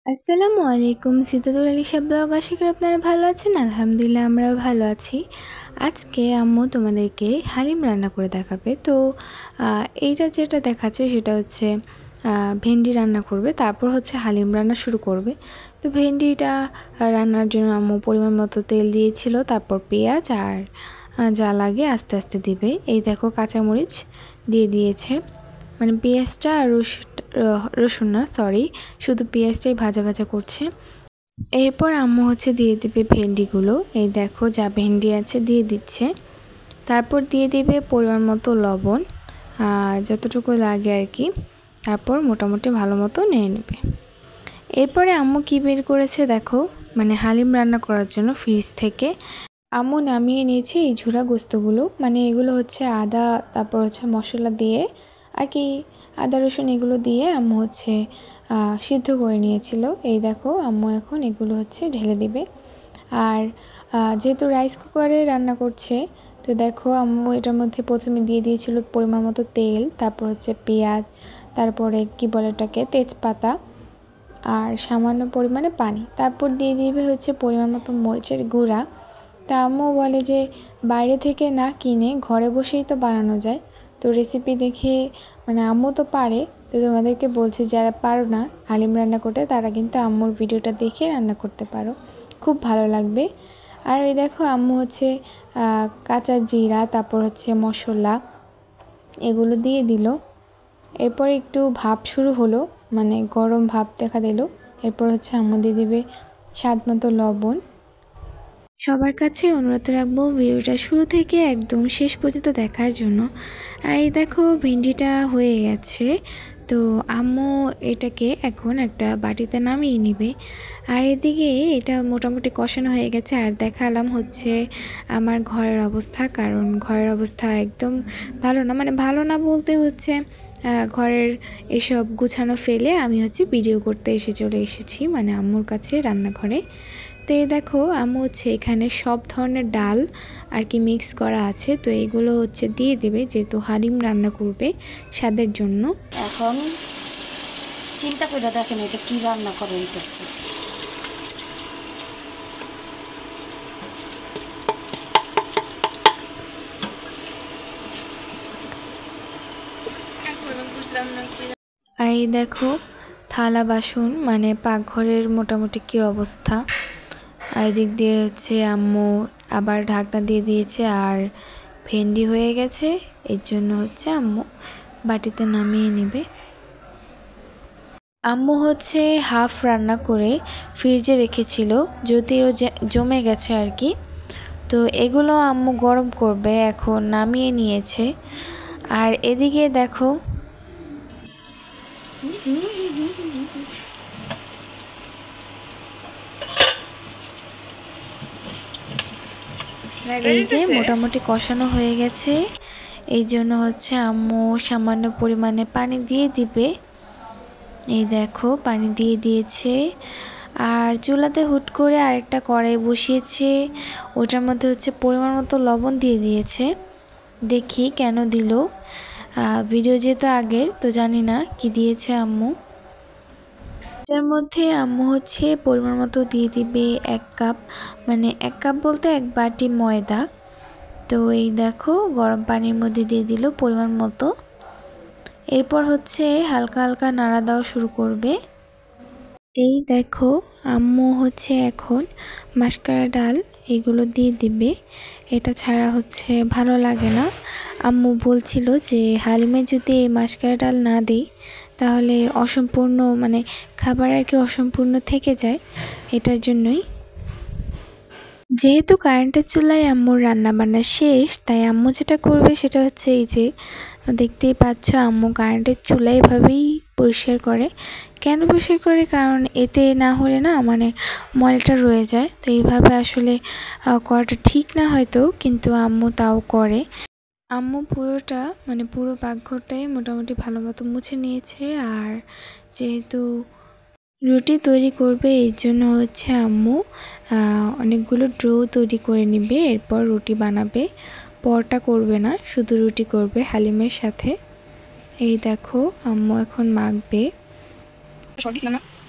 আসসালামু আলাইকুম, সিদ্দাতুল আলিশা ব্লগ। আশা করি আপনারা ভালো আছেন। আলহামদুলিল্লাহ আমরাও ভালো আছি। আজকে আম্মু তোমাদেরকে হালিম রান্না করে দেখাবে। তো এইটা যেটা দেখাচ্ছে সেটা হচ্ছে ভেন্ডি রান্না করবে, তারপর হচ্ছে হালিম রান্না শুরু করবে। তো ভেন্ডিটা রান্নার জন্য আম্মু পরিমাণ মতো তেল দিয়েছিল, তারপর পেঁয়াজ আর যা লাগে আস্তে আস্তে দিবে। এই দেখো কাঁচামরিচ দিয়ে দিয়েছে, মানে পেঁয়াজটা আর রসুন না, সরি, শুধু পেঁয়াজটাই ভাজা ভাজা করছে। এরপর আম্মু হচ্ছে দিয়ে দেবে ভেন্ডিগুলো। এই দেখো যা ভেন্ডি আছে দিয়ে দিচ্ছে। তারপর দিয়ে দেবে পরিমাণ মতো লবণ, যতটুকু লাগে আর কি। তারপর মোটামুটি ভালো মতো নেড়ে নেবে। এরপরে আম্মু কি বের করেছে দেখো, মানে হালিম রান্না করার জন্য ফ্রিজ থেকে আম্মু নামিয়ে নিয়েছে এই ঝুরা গোস্তগুলো। মানে এগুলো হচ্ছে আদা, তারপর হচ্ছে মশলা দিয়ে আর কি, আদা রসুন এগুলো দিয়ে আম্মু হচ্ছে সিদ্ধ করে নিয়েছিল। এই দেখো আম্মু এখন এগুলো হচ্ছে ঢেলে দিবে। আর যেহেতু রাইস কুকারে রান্না করছে, তো দেখো আম্মু এটার মধ্যে প্রথমে দিয়ে দিয়েছিল পরিমাণ মতো তেল, তারপর হচ্ছে পেঁয়াজ, তারপরে কি বলে এটাকে, তেজপাতা আর সামান্য পরিমাণে পানি। তারপর দিয়ে দিবে হচ্ছে পরিমাণ মতো মরিচের গুঁড়া। তা আম্মু বলে যে বাইরে থেকে না কিনে ঘরে বসেই তো বানানো যায়। তো রেসিপি দেখে, মানে আম্মু তো পারে, তো তোমাদেরকে বলছে যারা পারো না হালিম রান্না করতে, তারা কিন্তু আম্মুর ভিডিওটা দেখে রান্না করতে পারো, খুব ভালো লাগবে। আর ওই দেখো আম্মু হচ্ছে কাঁচা জিরা, তারপর হচ্ছে মশলা এগুলো দিয়ে দিল। এরপর একটু ভাপ শুরু হলো, মানে গরম ভাপ দেখা দিল। এরপর হচ্ছে আম্মু দিয়ে দেবে স্বাদ মতো লবণ। সবার কাছে অনুরোধ রাখবো ভিডিওটা শুরু থেকে একদম শেষ পর্যন্ত দেখার জন্য। আর এই দেখো ভেন্ডিটা হয়ে গেছে। তো আম্মু এটাকে এখন একটা বাটিতে নামিয়ে নেবে। আর এদিকে এটা মোটামুটি কষানো হয়ে গেছে। আর দেখালাম হচ্ছে আমার ঘরের অবস্থা, কারণ ঘরের অবস্থা একদম ভালো না, মানে ভালো না বলতে হচ্ছে ঘরের এসব গুছানো ফেলে আমি হচ্ছে ভিডিও করতে চলে এসেছি, মানে আম্মুর কাছে রান্নাঘরে। তো এই দেখো আম্মু হচ্ছে এখানে সব ধরনের ডাল আর কি মিক্স করা আছে, তো এগুলো হচ্ছে দিয়ে দেবে, যেহেতু হালিম রান্না করবে স্বাদের জন্য। এখন চিন্তা করে দেখেন এটা কি রান্না করে হইতেছে। আর এই দেখো থালা বাসন, মানে পাকঘরের মোটামুটি কী অবস্থা। আর এদিক দিয়ে হচ্ছে আম্মু আবার ঢাকনা দিয়ে দিয়েছে, আর ভেন্ডি হয়ে গেছে, এর জন্য হচ্ছে আম্মু বাটিতে নামিয়ে নেবে। আম্মু হচ্ছে হাফ রান্না করে ফ্রিজে রেখেছিল, যদিও জমে গেছে আর কি। তো এগুলো আম্মু গরম করবে, এখন নামিয়ে নিয়েছে। আর এদিকে দেখো এই যে মোটামুটি কষানো হয়ে গেছে, এই জন্য হচ্ছে আম্মু সামান্য পরিমাণে পানি দিয়ে দিবে। এই দেখো পানি দিয়ে দিয়েছে। আর চুলাতে হুট করে আরেকটা কড়াই বসিয়েছে, ওটার মধ্যে হচ্ছে পরিমাণ মতো লবণ দিয়ে দিয়েছে। দেখি কেন দিল, ভিডিও যেহেতু আগের, তো জানি না কি দিয়েছে আম্মু। এটার মধ্যে আম্মু হচ্ছে পরিমাণ মতো দিয়ে দিবে 1 কাপ, মানে 1 কাপ বলতে 1 বাটি ময়দা। তো এই দেখো গরম পানির মধ্যে দিয়ে দিল পরিমাণ মতো। এরপর হচ্ছে হালকা হালকা নাড়া দেওয়া শুরু করবে। এই দেখো আম্মু হচ্ছে এখন মাশকারা ডাল এগুলো দিয়ে দিবে, এটা ছাড়া হচ্ছে ভালো লাগে না। আম্মু বলছিল যে হালিমে যদি এই মাশকারা ডাল না দিই তাহলে অসম্পূর্ণ, মানে খাবার আর কি অসম্পূর্ণ থেকে যায়, এটার জন্যই। যেহেতু কারেন্টের চুলায় আম্মুর রান্নাবান্না শেষ, তাই আম্মু যেটা করবে সেটা হচ্ছে এই যে দেখতেই পাচ্ছ আম্মু কারেন্টের চুলা এভাবেই পরিষ্কার করে। কেন পরিষ্কার করে, কারণ এতে না হলে না মানে ময়লাটা রয়ে যায়। তো এইভাবে আসলে করাটা ঠিক না হয়তো, কিন্তু আম্মু তাও করে। আম্মু পুরোটা, মানে পুরো পাকঘরটাই মোটামুটি ভালো মতো মুছে নিয়েছে। আর যেহেতু রুটি তৈরি করবে, এই জন্য হচ্ছে আম্মু অনেকগুলো ডো তৈরি করে নেবে, এরপর রুটি বানাবে। পরোটা করবে না, শুধু রুটি করবে হালিমের সাথে। এই দেখো আম্মু এখন মাখবে।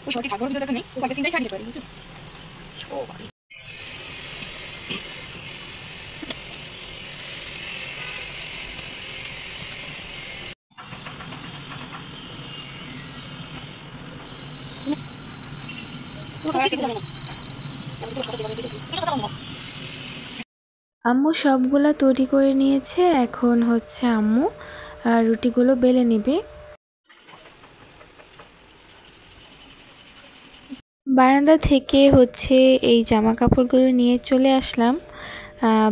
ওই শর্টটি ঠাকুর ভিডিও দেখো নেই ও পাকে সিনটাই খাইতে পারি বুঝছো ও ভাই আম্মু সবগুলা তৈরি করে নিয়েছে। এখন হচ্ছে আম্মু রুটিগুলো বেলে নেবে। বারান্দা থেকে হচ্ছে এই জামা কাপড়গুলো নিয়ে চলে আসলাম।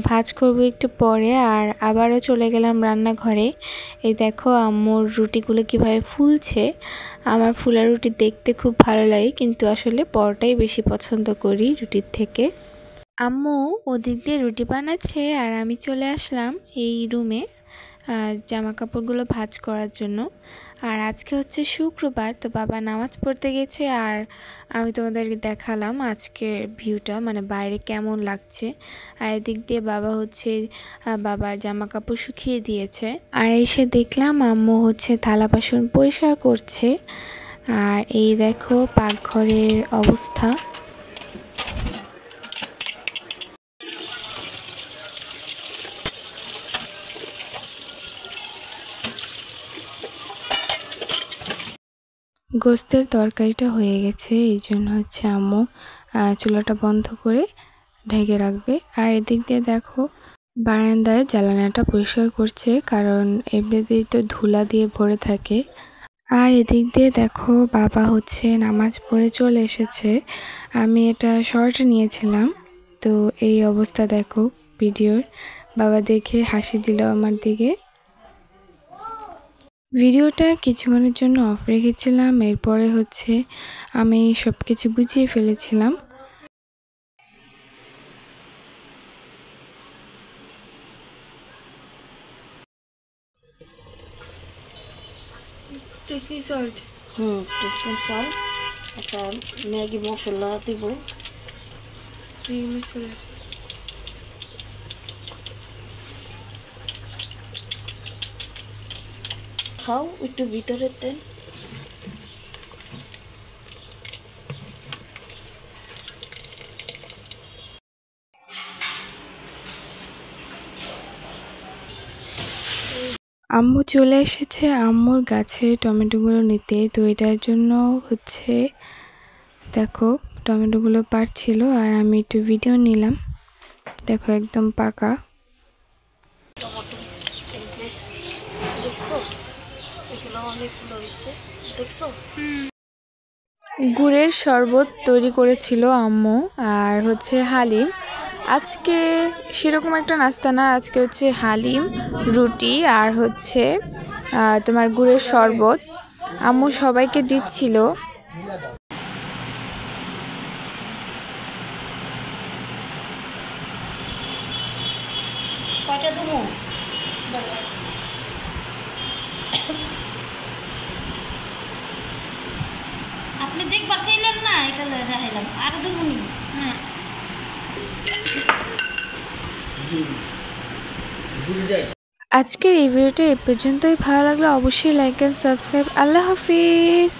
ভাঁজ করব একটু পরে, আর আবারও চলে গেলাম রান্নাঘরে। এই দেখো আম্মুর রুটিগুলো কিভাবে ফুলছে। আমার ফুলা রুটি দেখতে খুব ভালো লাগে, কিন্তু আসলে পরোটাই বেশি পছন্দ করি রুটির থেকে। আম্মু ওদিক দিয়ে রুটি বানাচ্ছে আর আমি চলে আসলাম এই রুমে জামা কাপড়গুলো ভাঁজ করার জন্য। আর আজকে হচ্ছে শুক্রবার, তো বাবা নামাজ পড়তে গেছে। আর আমি তোমাদেরকে দেখালাম আজকের ভিউটা, মানে বাইরে কেমন লাগছে। আর এদিক দিয়ে বাবা হচ্ছে বাবার জামা কাপড় শুকিয়ে দিয়েছে। আর এসে দেখলাম আম্মু হচ্ছে থালা বাসন পরিষ্কার করছে। আর এই দেখো পাকঘরের অবস্থা। গোস্তের তরকারিটা হয়ে গেছে, এই জন্য হচ্ছে আম্মু চুলাটা বন্ধ করে ঢেকে রাখবে। আর এদিক দিয়ে দেখো বারান্দায় জ্বালানাটা পরিষ্কার করছে, কারণ এমনিতেই তো ধুলা দিয়ে ভরে থাকে। আর এদিক দিয়ে দেখো বাবা হচ্ছে নামাজ পড়ে চলে এসেছে। আমি এটা শর্ট নিয়েছিলাম, তো এই অবস্থা দেখো ভিডিওর। বাবা দেখে হাসি দিল আমার দিকে। ভিডিওটা কিছুক্ষণের জন্য অফ রেখেছিলাম, এরপরে হচ্ছে আমি সব কিছু গুছিয়ে ফেলেছিলাম। টেস্টি সল্ট, টেস্টি সল্ট, একটা ম্যাগি মশলা দিব, খাও একটু ভিতরে তেল। আম্মু চলে এসেছে আম্মুর গাছে টমেটোগুলো নিতে। তো এটার জন্য হচ্ছে দেখো টমেটোগুলো পাড়ছিল, আর আমি একটু ভিডিও নিলাম। দেখো একদম পাকা। দেখছো এগুলো অনেকগুলো হয়েছে, দেখছো। গুড়ের শরবত তৈরি করেছিল আম্মু, আর হচ্ছে হালিম। আজকে সেরকম একটা নাস্তা না, আজকে হচ্ছে হালিম, রুটি, আর হচ্ছে তোমার গুড়ের শরবত আম্মু সবাইকে দিচ্ছিল। কয়টা দেবো? আপনি দেখবার চাইলেন না, এটা দেখাইলাম আর দেবো নি। আজকের এই ভিডিওটা এ পর্যন্তই। ভালো লাগলে অবশ্যই লাইক এন্ড সাবস্ক্রাইব। আল্লাহ হাফিজ।